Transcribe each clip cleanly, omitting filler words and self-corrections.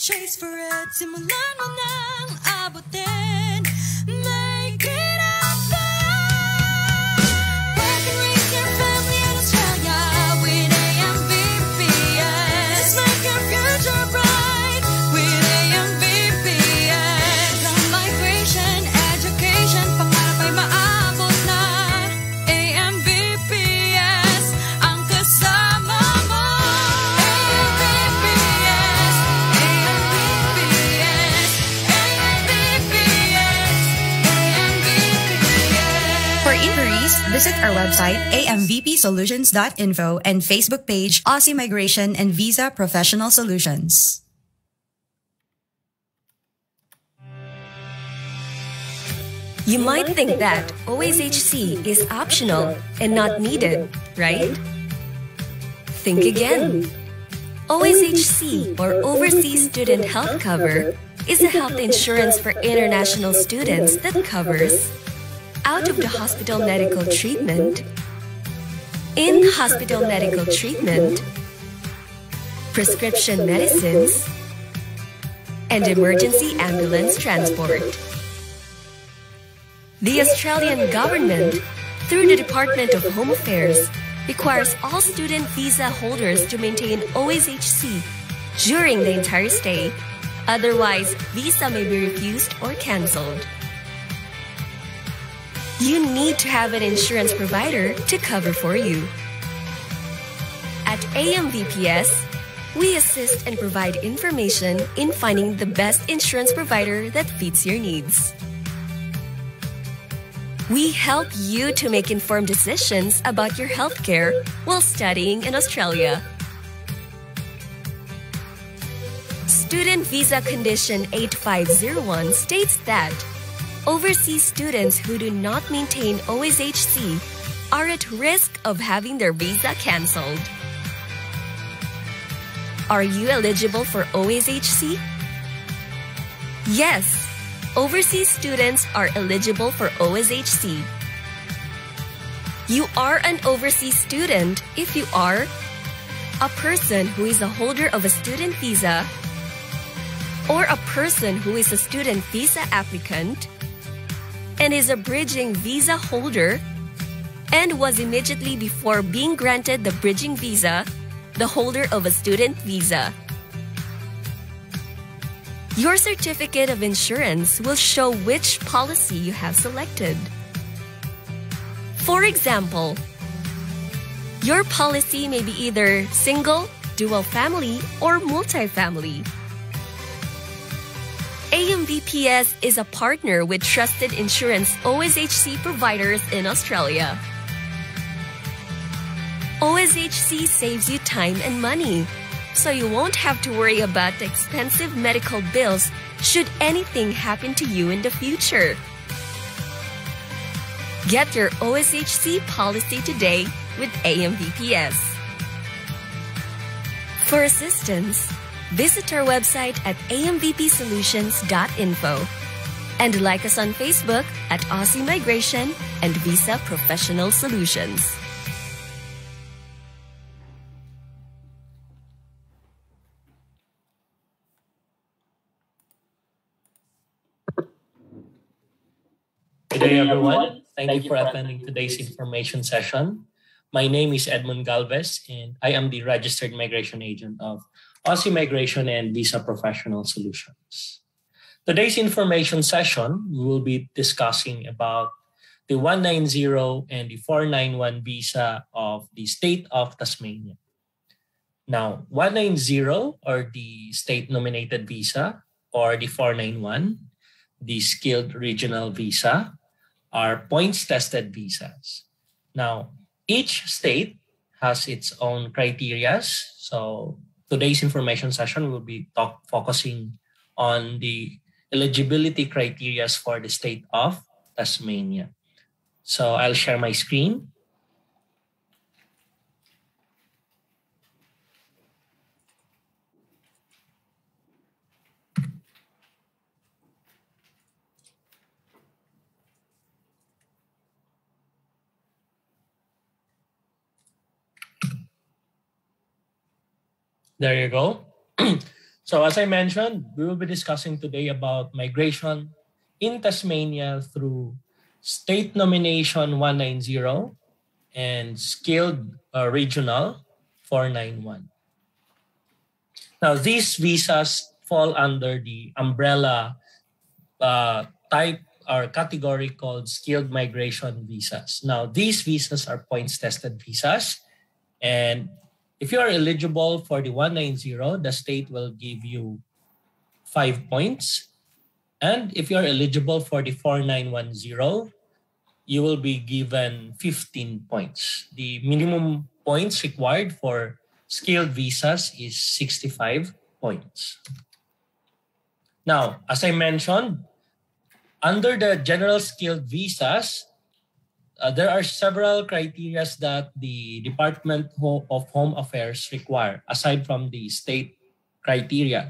chase for it. Simulan mo nang abutin. Make it happen. Work and raise your family in Australia with AMVPS. Just make your future bright with AMVPS. Ng migration, education, pangarap ay maabot na. AMVPS ang kasama mo. AMVPS, AMVPS, AMVPS, AMVPS. For inquiries, visit our website amvpsolutions.info and Facebook page Aussie Migration and Visa Professional Solutions. You might think that OSHC is optional and not needed, right? Think again. OSHC, or Overseas Student Health Cover, is a health insurance for international students that covers out-of-the-hospital medical treatment, in-hospital medical treatment, prescription medicines, and emergency ambulance transport. The Australian government, through the Department of Home Affairs, requires all student visa holders to maintain OSHC during the entire stay. Otherwise, visa may be refused or cancelled. You need to have an insurance provider to cover for you. At AMVPS, we assist and provide information in finding the best insurance provider that fits your needs. We help you to make informed decisions about your healthcare while studying in Australia. Student Visa Condition 8501 states that overseas students who do not maintain OSHC are at risk of having their visa cancelled. Are you eligible for OSHC? Yes. Overseas students are eligible for OSHC. You are an overseas student if you are a person who is a holder of a student visa, or a person who is a student visa applicant and is a bridging visa holder and was immediately before being granted the bridging visa, the holder of a student visa. Your certificate of insurance will show which policy you have selected. For example, your policy may be either single, dual family, or multifamily. AMVPS is a partner with trusted insurance OSHC providers in Australia. OSHC saves you time and money, so you won't have to worry about the expensive medical bills should anything happen to you in the future. Get your OSHC policy today with AMVPS. For assistance, visit our website at amvpsolutions.info and like us on Facebook at Aussie Migration and Visa Professional Solutions. Good day, everyone. Thank you for attending today's information session. My name is Edmund Galvez, and I am the registered migration agent of Aussie Migration and Visa Professional Solutions. Today's information session, we will be discussing about the 190 and the 491 visa of the state of Tasmania. Now, 190 or the state-nominated visa, or the 491, the skilled regional visa, are points-tested visas. Now, each state has its own criteria. So today's information session will be focusing on the eligibility criteria for the state of Tasmania. So I'll share my screen. There you go. So as I mentioned, we will be discussing today about migration in Tasmania through State Nomination 190 and Skilled Regional 491. Now, these visas fall under the umbrella type or category called skilled migration visas. Now, these visas are points-tested visas. And if you are eligible for the 190, the state will give you 5 points. And if you are eligible for the 4910, you will be given 15 points. The minimum points required for skilled visas is 65 points. Now, as I mentioned, under the general skilled visas, there are several criteria that the Department of Home Affairs require, aside from the state criteria.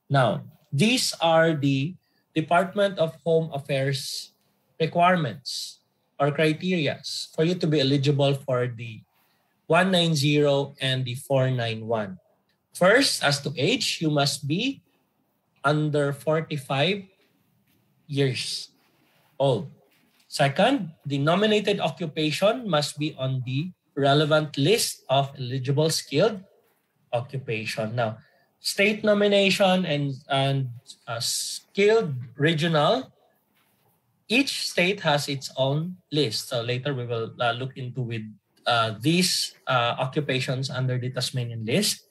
Now, these are the Department of Home Affairs requirements or criteria for you to be eligible for the 190 and the 491. First, as to age, you must be under 45 years old. Second, the nominated occupation must be on the relevant list of eligible skilled occupation. Now, state nomination and skilled regional, each state has its own list. So later we will look into with these occupations under the Tasmanian list.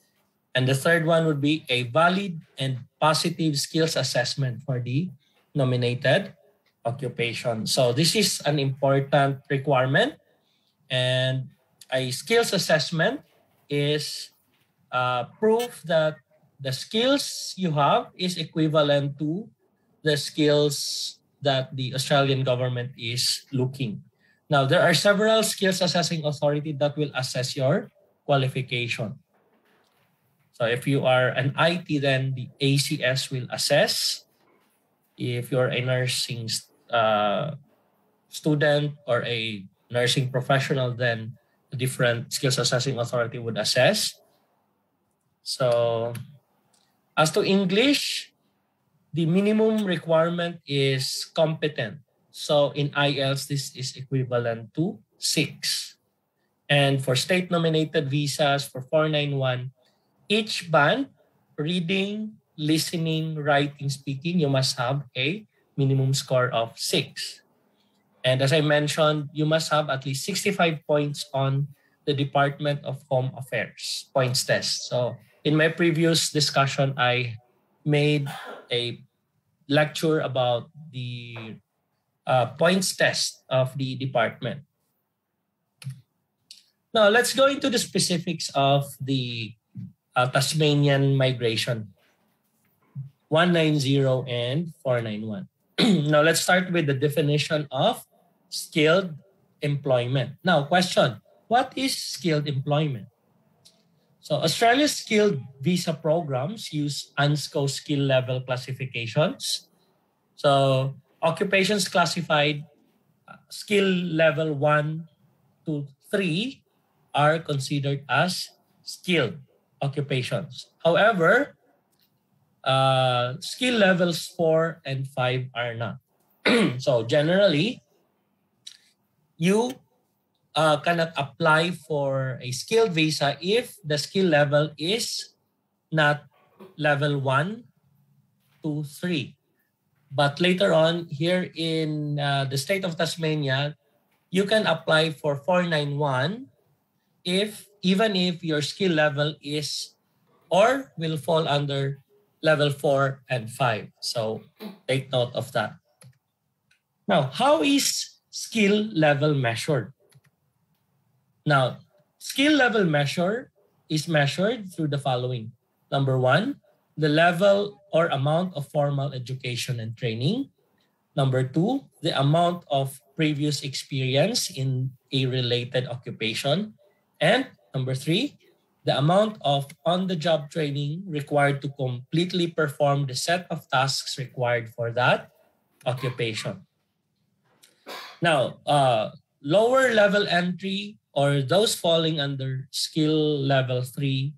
And the third one would be a valid and positive skills assessment for the nominated occupation. So this is an important requirement, and a skills assessment is proof that the skills you have is equivalent to the skills that the Australian government is looking. Now, there are several skills assessing authority that will assess your qualification. So if you are an IT, then the ACS will assess. If you're a nursing student or a nursing professional, then a different skills assessing authority would assess. So as to English, the minimum requirement is competent. So in IELTS, this is equivalent to 6. And for state-nominated visas for 491, each band, reading, listening, writing, speaking, you must have a minimum score of 6. And as I mentioned, you must have at least 65 points on the Department of Home Affairs points test. So in my previous discussion, I made a lecture about the points test of the department. Now, let's go into the specifics of the Tasmanian Migration 190 and 491. Now, let's start with the definition of skilled employment. Now, question, what is skilled employment? So, Australia's skilled visa programs use UNSCO skill level classifications. So, occupations classified skill level 1 to 3 are considered as skilled occupations. However, skill levels 4 and 5 are not. So generally, you cannot apply for a skilled visa if the skill level is not level 1 to 3. But later on, here in the state of Tasmania, you can apply for 491 even if your skill level is or will fall under level 4 and 5. So take note of that. Now, how is skill level measured? Now, skill level measure is measured through the following. Number 1, the level or amount of formal education and training. Number 2, the amount of previous experience in a related occupation. And number 3, the amount of on-the-job training required to completely perform the set of tasks required for that occupation. Now, lower level entry or those falling under skill level 4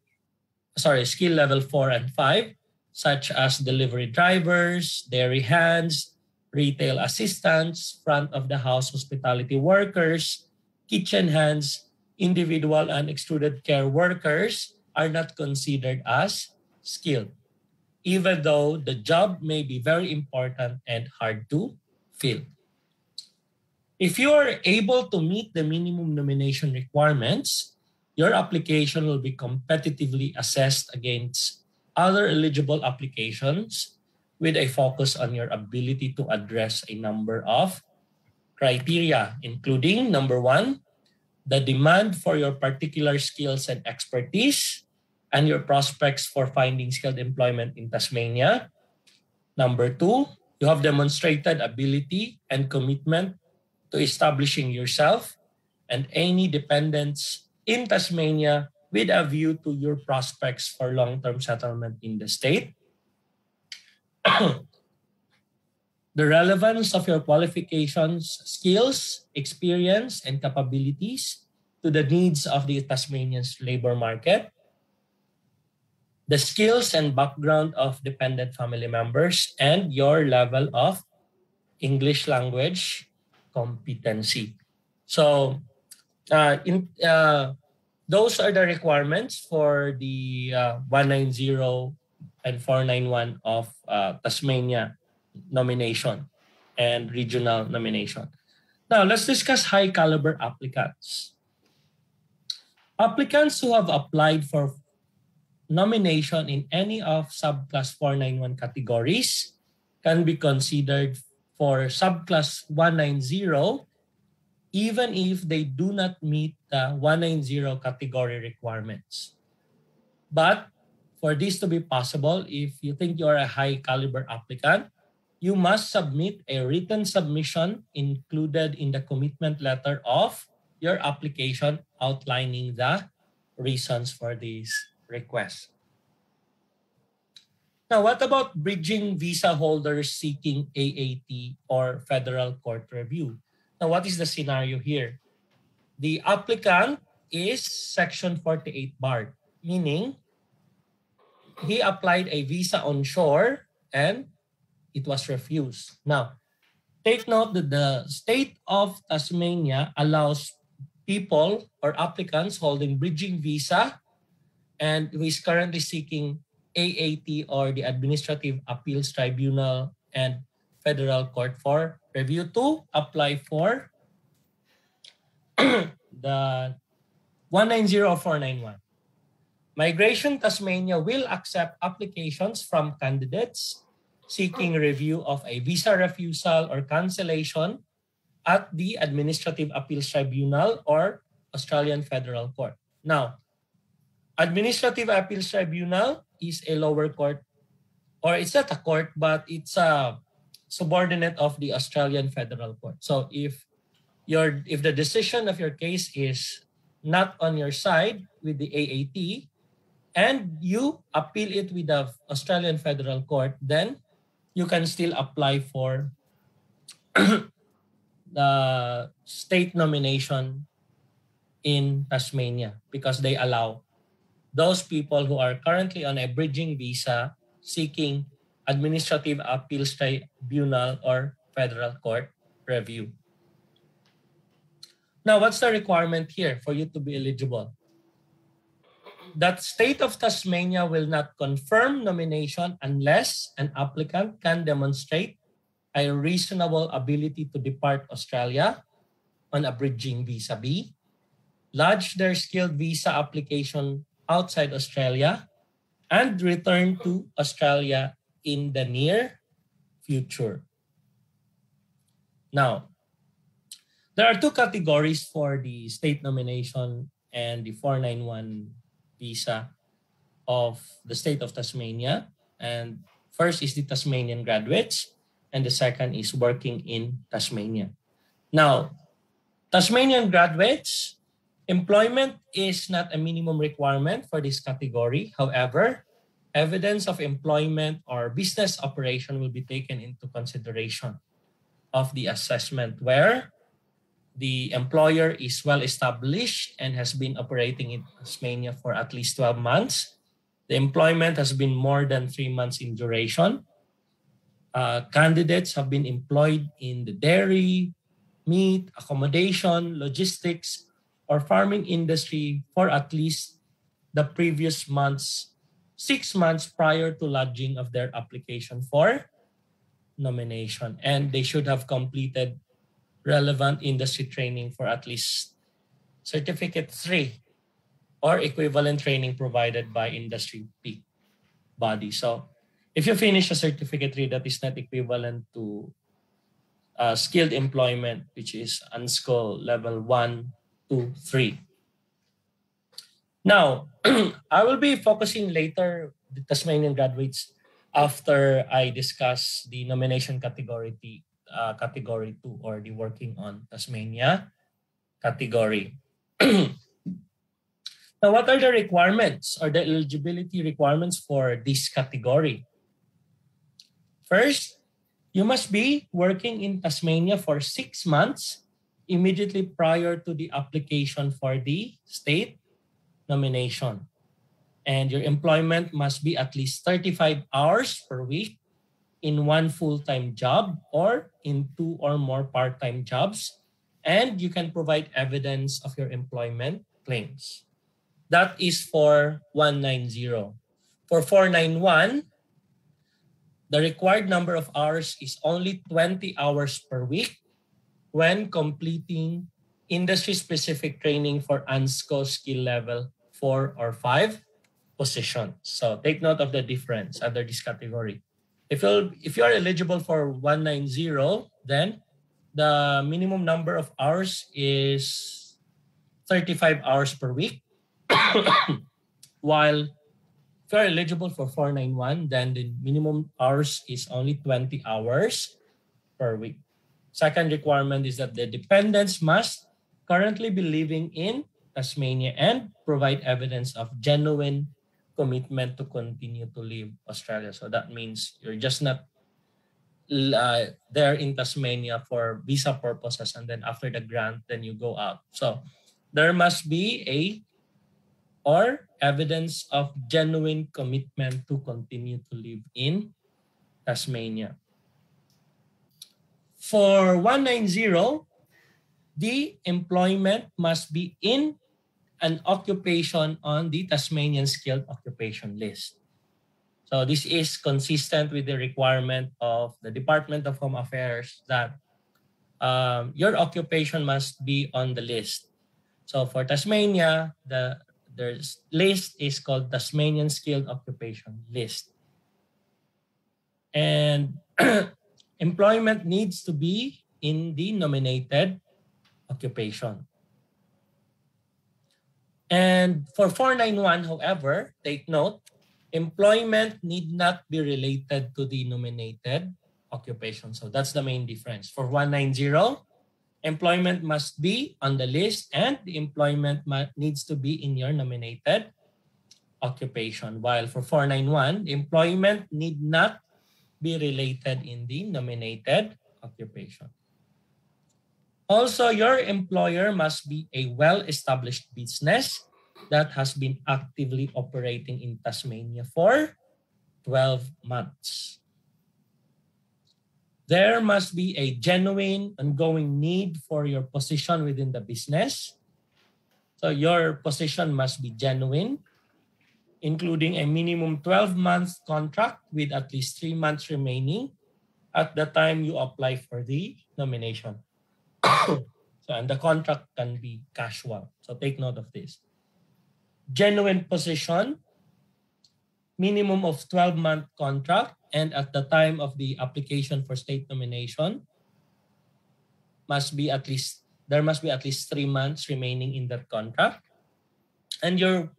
and 5 such as delivery drivers, dairy hands, retail assistants, front of the house hospitality workers, kitchen hands, individual and extruded care workers are not considered as skilled, even though the job may be very important and hard to fill. If you are able to meet the minimum nomination requirements, your application will be competitively assessed against other eligible applications with a focus on your ability to address a number of criteria, including number one, the demand for your particular skills and expertise and your prospects for finding skilled employment in Tasmania. Number two, you have demonstrated ability and commitment to establishing yourself and any dependents in Tasmania with a view to your prospects for long-term settlement in the state. The relevance of your qualifications, skills, experience, and capabilities to the needs of the Tasmanian's labor market. The skills and background of dependent family members, and your level of English language competency. So those are the requirements for the 190 and 491 of Tasmania nomination and regional nomination. Now, let's discuss high caliber applicants. Applicants who have applied for nomination in any of subclass 491 categories can be considered for subclass 190 even if they do not meet the 190 category requirements. But for this to be possible, if you think you are a high caliber applicant, you must submit a written submission included in the commitment letter of your application outlining the reasons for this request. Now, what about bridging visa holders seeking AAT or federal court review? Now, what is the scenario here? The applicant is Section 48 barred, meaning he applied a visa on shore and it was refused. Now, take note that the state of Tasmania allows people or applicants holding bridging visa and who is currently seeking AAT or the Administrative Appeals Tribunal and Federal Court for review to apply for the 190 or 491. Migration Tasmania will accept applications from candidates seeking review of a visa refusal or cancellation at the Administrative Appeals Tribunal or Australian Federal Court. Now, Administrative Appeals Tribunal is a lower court, or it's not a court, but it's a subordinate of the Australian Federal Court. So if the decision of your case is not on your side with the AAT and you appeal it with the Australian Federal Court, then you can still apply for the state nomination in Tasmania because they allow those people who are currently on a bridging visa seeking Administrative Appeals Tribunal or Federal Court review. Now, what's the requirement here for you to be eligible? That state of Tasmania will not confirm nomination unless an applicant can demonstrate a reasonable ability to depart Australia on a bridging visa B, lodge their skilled visa application outside Australia, and return to Australia in the near future. Now, there are two categories for the state nomination and the 491 visa of the state of Tasmania. And first is the Tasmanian Graduates, and the second is working in Tasmania. Now, Tasmanian Graduates, employment is not a minimum requirement for this category. However, evidence of employment or business operation will be taken into consideration of the assessment where the employer is well established and has been operating in Tasmania for at least 12 months. The employment has been more than 3 months in duration. Candidates have been employed in the dairy, meat, accommodation, logistics, or farming industry for at least the previous months, 6 months prior to lodging of their application for nomination. And they should have completed relevant industry training for at least Certificate 3 or equivalent training provided by industry peak body. So if you finish a Certificate 3, that is not equivalent to skilled employment, which is unskilled level 1, 2, 3. Now, I will be focusing later the Tasmanian graduates after I discuss the nomination category category 2, or the working on Tasmania category. Now, what are the requirements or the eligibility requirements for this category? First, you must be working in Tasmania for 6 months immediately prior to the application for the state nomination. And your employment must be at least 35 hours per week in one full-time job or in 2 or more part-time jobs. And you can provide evidence of your employment claims. That is for 190. For 491, the required number of hours is only 20 hours per week when completing industry-specific training for unskilled skill level 4 or 5 positions. So take note of the difference under this category. If you are eligible for 190, then the minimum number of hours is 35 hours per week. While if you are eligible for 491, then the minimum hours is only 20 hours per week. Second requirement is that the dependents must currently be living in Tasmania and provide evidence of genuine commitment to continue to live Australia. So that means you're just not there in Tasmania for visa purposes, and then after the grant, then you go out. So there must be evidence of genuine commitment to continue to live in Tasmania. For 190, the employment must be in an occupation on the Tasmanian Skilled Occupation List. So this is consistent with the requirement of the Department of Home Affairs that your occupation must be on the list. So for Tasmania, the list is called Tasmanian Skilled Occupation List. And employment needs to be in the nominated occupation. And for 491, however, take note, employment need not be related to the nominated occupation. So that's the main difference. For 190, employment must be on the list and the employment needs to be in your nominated occupation. While for 491, employment need not be related in the nominated occupation. Also, your employer must be a well-established business that has been actively operating in Tasmania for 12 months. There must be a genuine, ongoing need for your position within the business. So your position must be genuine, including a minimum 12-month contract with at least 3 months remaining at the time you apply for the nomination. And the contract can be casual. So take note of this. Genuine position, minimum of 12-month contract, and at the time of the application for state nomination, there must be at least 3 months remaining in that contract. And your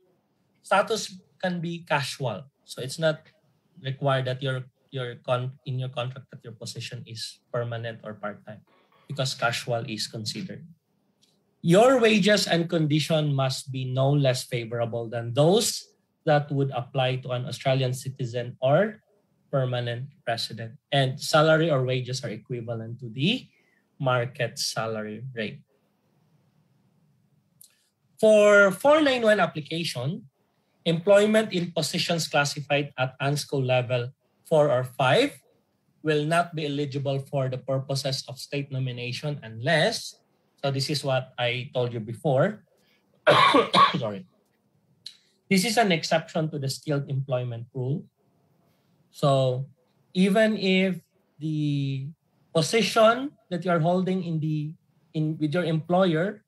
status can be casual. So it's not required that in your contract that your position is permanent or part-time, because casual is considered. Your wages and condition must be no less favorable than those that would apply to an Australian citizen or permanent resident. And salary or wages are equivalent to the market salary rate. For 491 application, Employment in positions classified at ANSCO level 4 or 5 will not be eligible for the purposes of state nomination unless, so this is what I told you before, sorry. This is an exception to the skilled employment rule. So even if the position that you're holding with your employer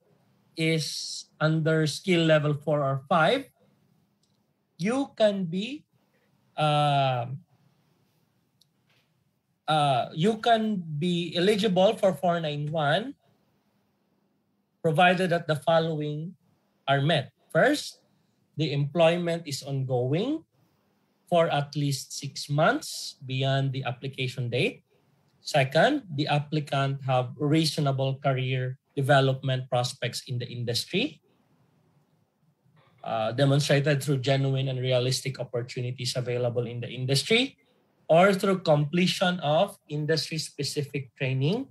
is under skill level 4 or 5, you can be eligible for 491 provided that the following are met. First, the employment is ongoing for at least 6 months beyond the application date. Second, the applicant have reasonable career development prospects in the industry, demonstrated through genuine and realistic opportunities available in the industry, or through completion of industry-specific training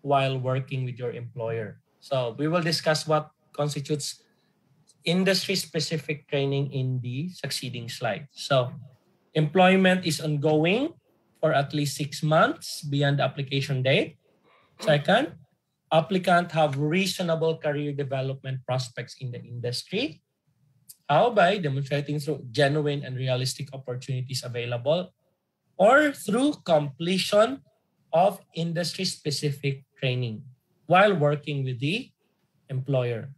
while working with your employer. So we will discuss what constitutes industry-specific training in the succeeding slide. So employment is ongoing for at least 6 months beyond the application date. Second, applicant have reasonable career development prospects in the industry. How? By demonstrating through genuine and realistic opportunities available or through completion of industry-specific training while working with the employer.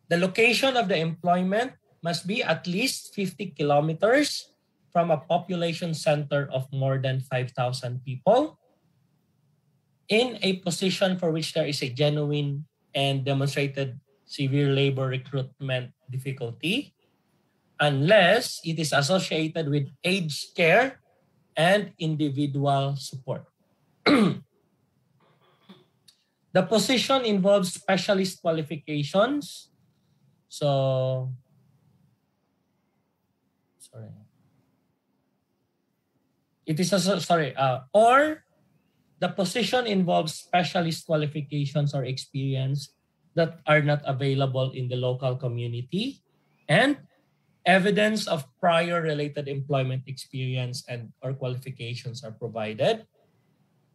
The location of the employment must be at least 50 kilometers from a population center of more than 5,000 people in a position for which there is a genuine and demonstrated severe labor recruitment difficulty, unless it is associated with aged care and individual support. The position involves specialist qualifications. So, sorry. It is or the position involves specialist qualifications or experience that are not available in the local community, and evidence of prior related employment experience and or qualifications are provided,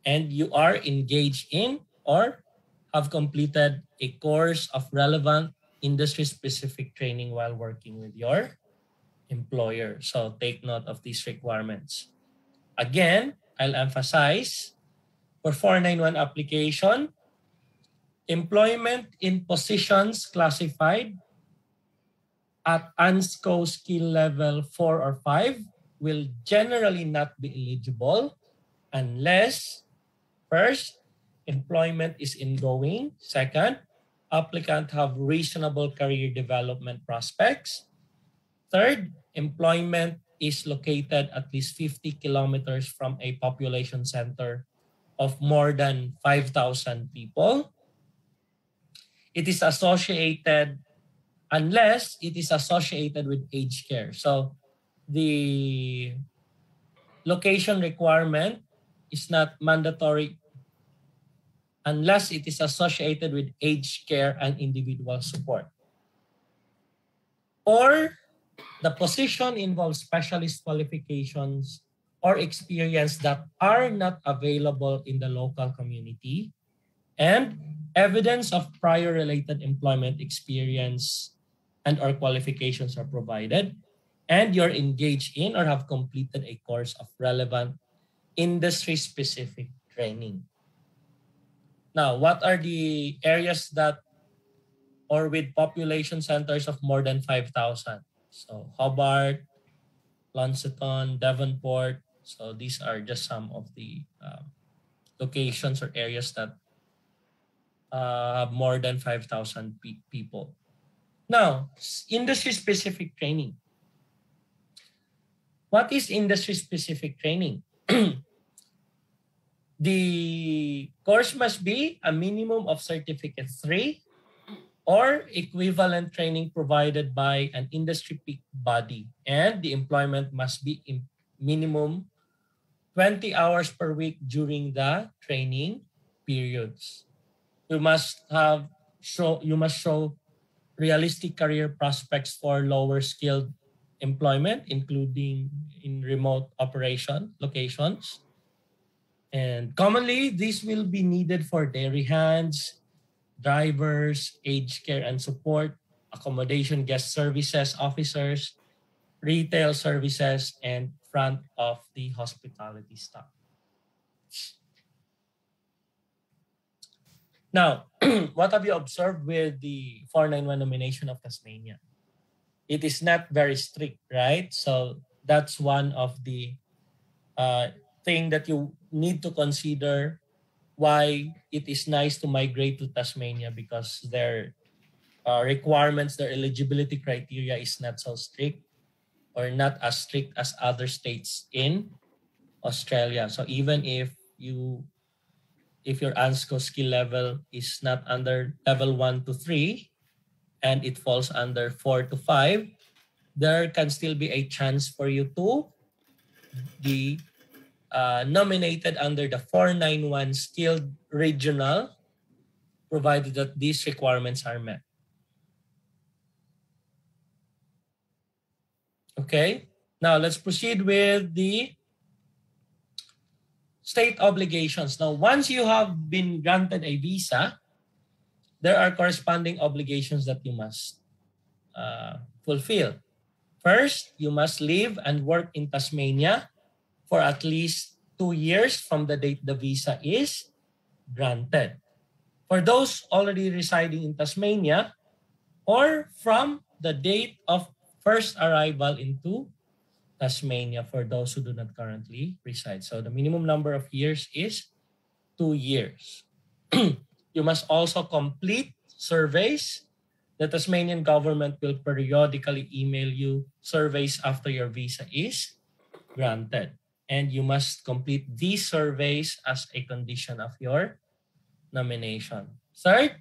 and you are engaged in or have completed a course of relevant industry-specific training while working with your employer. So take note of these requirements. Again, I'll emphasize, for 491 application, employment in positions classified at ANSCO skill level 4 or 5 will generally not be eligible unless, first, employment is ongoing. Second, applicant have reasonable career development prospects. Third, employment is located at least 50 kilometers from a population center of more than 5,000 people. It is associated, unless it is associated with aged care. So the location requirement is not mandatory unless it is associated with aged care and individual support. Or the position involves specialist qualifications or experience that are not available in the local community, and evidence of prior related employment experience and or qualifications are provided, and you're engaged in or have completed a course of relevant industry-specific training. Now, what are the areas that, or with population centers of more than 5,000? So Hobart, Launceston, Devonport. So these are just some of the locations or areas that have more than 5,000 people. Now, industry-specific training. What is industry-specific training? The course must be a minimum of Certificate 3 or equivalent training provided by an industry peak body, and the employment must be in minimum 20 hours per week during the training periods. You must show realistic career prospects for lower skilled employment, including in remote operation locations. And commonly, this will be needed for dairy hands, drivers, aged care and support, accommodation guest services officers, retail services, and front of the hospitality staff. Now, what have you observed with the 491 nomination of Tasmania? It is not very strict, right? So that's one of the thing that you need to consider why it is nice to migrate to Tasmania, because their requirements, their eligibility criteria is not so strict or not as strict as other states in Australia. So even if your ANSCO skill level is not under level 1 to 3 and it falls under 4 to 5, there can still be a chance for you to be nominated under the 491 skilled regional, provided that these requirements are met. Okay, now let's proceed with the state obligations. Now, once you have been granted a visa, there are corresponding obligations that you must fulfill. First, you must live and work in Tasmania for at least 2 years from the date the visa is granted. For those already residing in Tasmania, or from the date of first arrival into Tasmania for those who do not currently reside. So the minimum number of years is 2 years. You must also complete surveys. The Tasmanian government will periodically email you surveys after your visa is granted. And you must complete these surveys as a condition of your nomination. Third,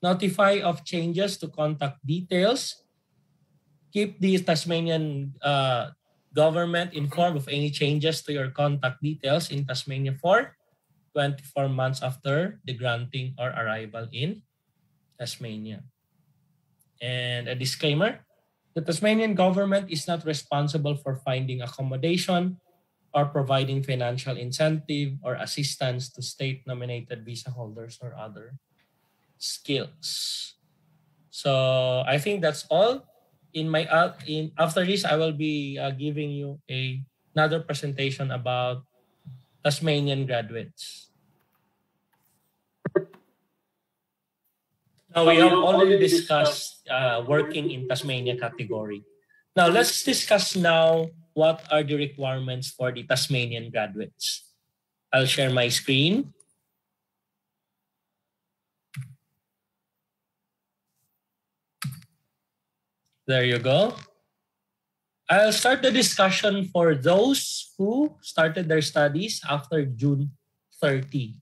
notify of changes to contact details. Keep the Tasmanian government informed of any changes to your contact details in Tasmania for 24 months after the granting or arrival in Tasmania. And a disclaimer, the Tasmanian government is not responsible for finding accommodation or providing financial incentive or assistance to state-nominated visa holders or other skills. So I think that's all. After this, I will be giving you another presentation about Tasmanian graduates. Now, we have already discussed working in Tasmania category. Now, let's discuss now what are the requirements for the Tasmanian graduates. I'll share my screen. There you go. I'll start the discussion for those who started their studies after June 30.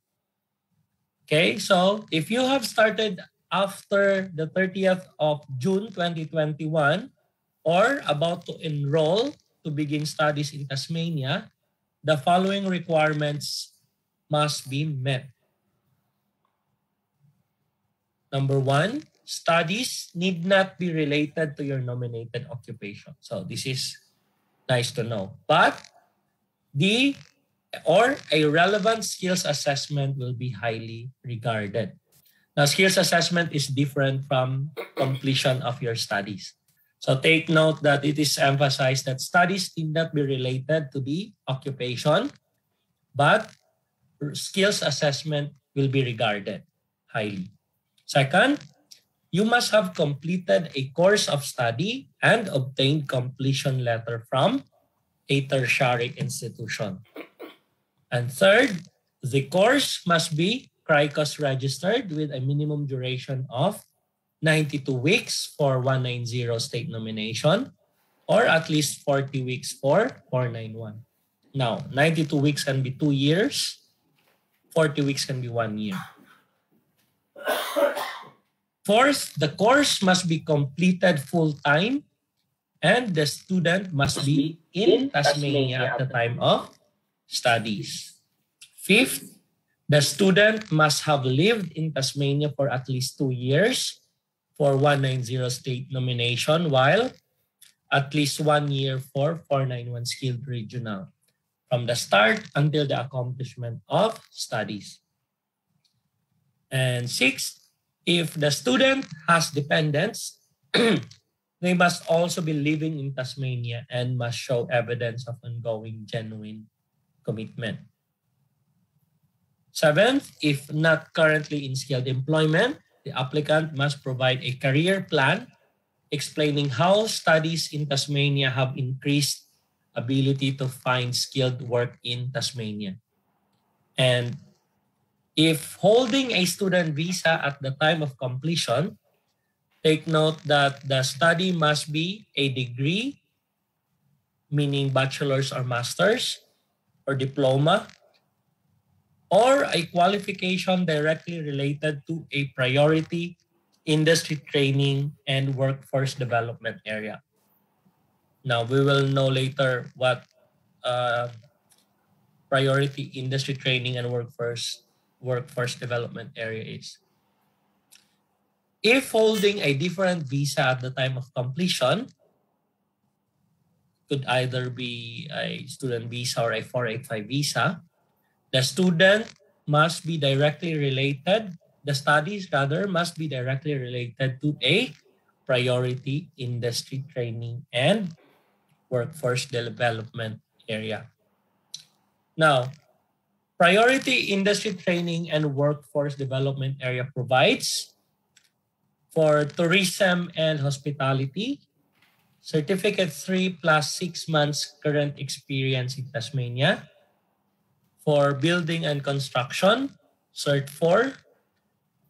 Okay, so if you have started after the 30th of June 2021 or about to enroll to begin studies in Tasmania, the following requirements must be met. Number one, studies need not be related to your nominated occupation. So this is nice to know. But a relevant skills assessment will be highly regarded. Now, skills assessment is different from completion of your studies. So take note that it is emphasized that studies need not be related to the occupation, but skills assessment will be regarded highly. Second, you must have completed a course of study and obtained completion letter from a tertiary institution. And third, the course must be CRICOS registered with a minimum duration of 92 weeks for 190 state nomination or at least 40 weeks for 491. Now, 92 weeks can be 2 years, 40 weeks can be 1 year. Fourth, the course must be completed full-time and the student must be in Tasmania at the time of studies. Fifth, the student must have lived in Tasmania for at least 2 years for 190 state nomination, while at least 1 year for 491 skilled regional, from the start until the accomplishment of studies. And 6, if the student has dependents, they must also be living in Tasmania and must show evidence of ongoing genuine commitment. 7th, if not currently in skilled employment, the applicant must provide a career plan explaining how studies in Tasmania have increased ability to find skilled work in Tasmania. And if holding a student visa at the time of completion, take note that the study must be a degree, meaning bachelor's or master's, or diploma, or a qualification directly related to a priority industry training and workforce development area. Now, we will know later what priority industry training and workforce development area is. If holding a different visa at the time of completion, could either be a student visa or a 485 visa, the student must be directly related, the studies rather must be directly related to a priority industry training and workforce development area. Now, priority industry training and workforce development area provides for tourism and hospitality, Certificate 3 plus 6 months current experience in Tasmania. For building and construction, Cert 4.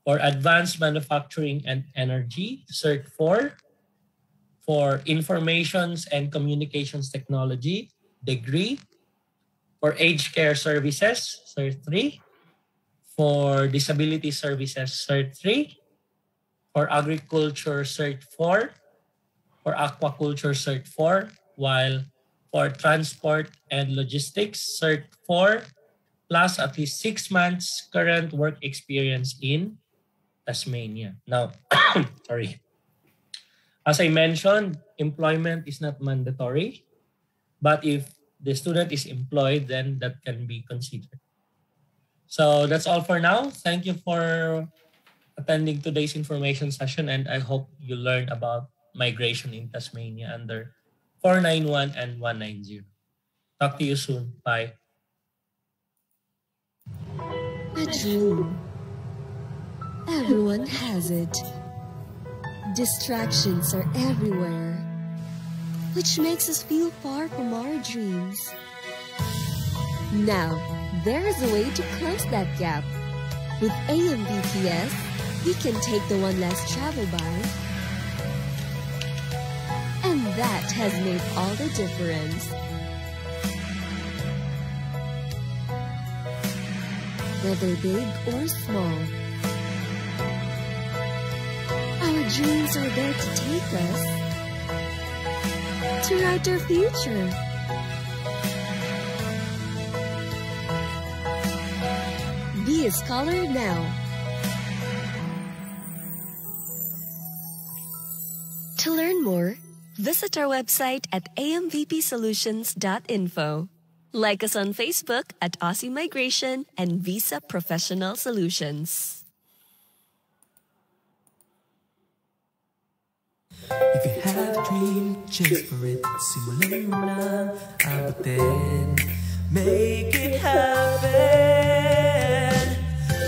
For advanced manufacturing and energy, Cert 4. For informations and communications technology, degree. For aged care services, Cert 3. For disability services, Cert 3. For agriculture, Cert 4. For aquaculture, Cert 4. While for transport and logistics, Cert 4, plus at least 6 months current work experience in Tasmania. Now, sorry. As I mentioned, employment is not mandatory, but if the student is employed, then that can be considered. So that's all for now. Thank you for attending today's information session, and I hope you learned about migration in Tasmania under 491 and 190. Talk to you soon. Bye. A dream. Everyone has it. Distractions are everywhere, which makes us feel far from our dreams. Now, there is a way to close that gap. With AMVPS, we can take the one less travel by, and that has made all the difference. Whether big or small, our dreams are there to take us to write our future. Be a scholar now. To learn more, visit our website at amvpsolutions.info. Like us on Facebook at Aussie Migration and Visa Professional Solutions. If you have a dream, chase for it. Simulan mo na abutin. Make it happen.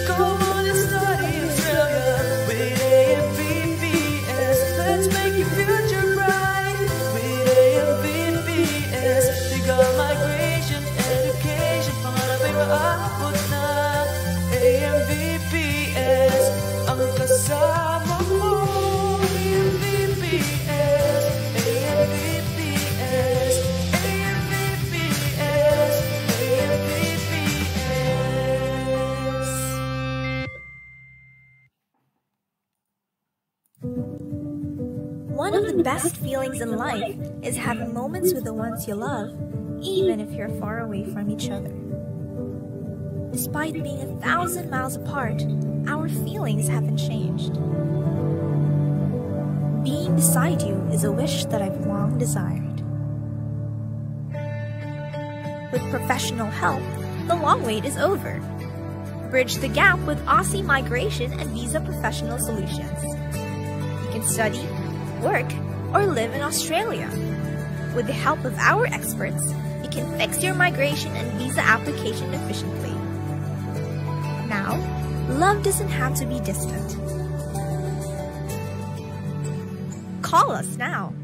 Go on and study Australia with AMVPS. Let's make your future bright with AMVPS. Legal migration, education, pangarapin maabot na. AMVPS ang kasama mo. One of the best feelings in life is having moments with the ones you love, even if you're far away from each other. Despite being 1,000 miles apart, our feelings haven't changed. being beside you is a wish that I've long desired. With professional help, the long wait is over. Bridge the gap with Aussie Migration and Visa Professional Solutions. You can study, work, or live in Australia. With the help of our experts, you can fix your migration and visa application efficiently. Now, love doesn't have to be distant. Call us now.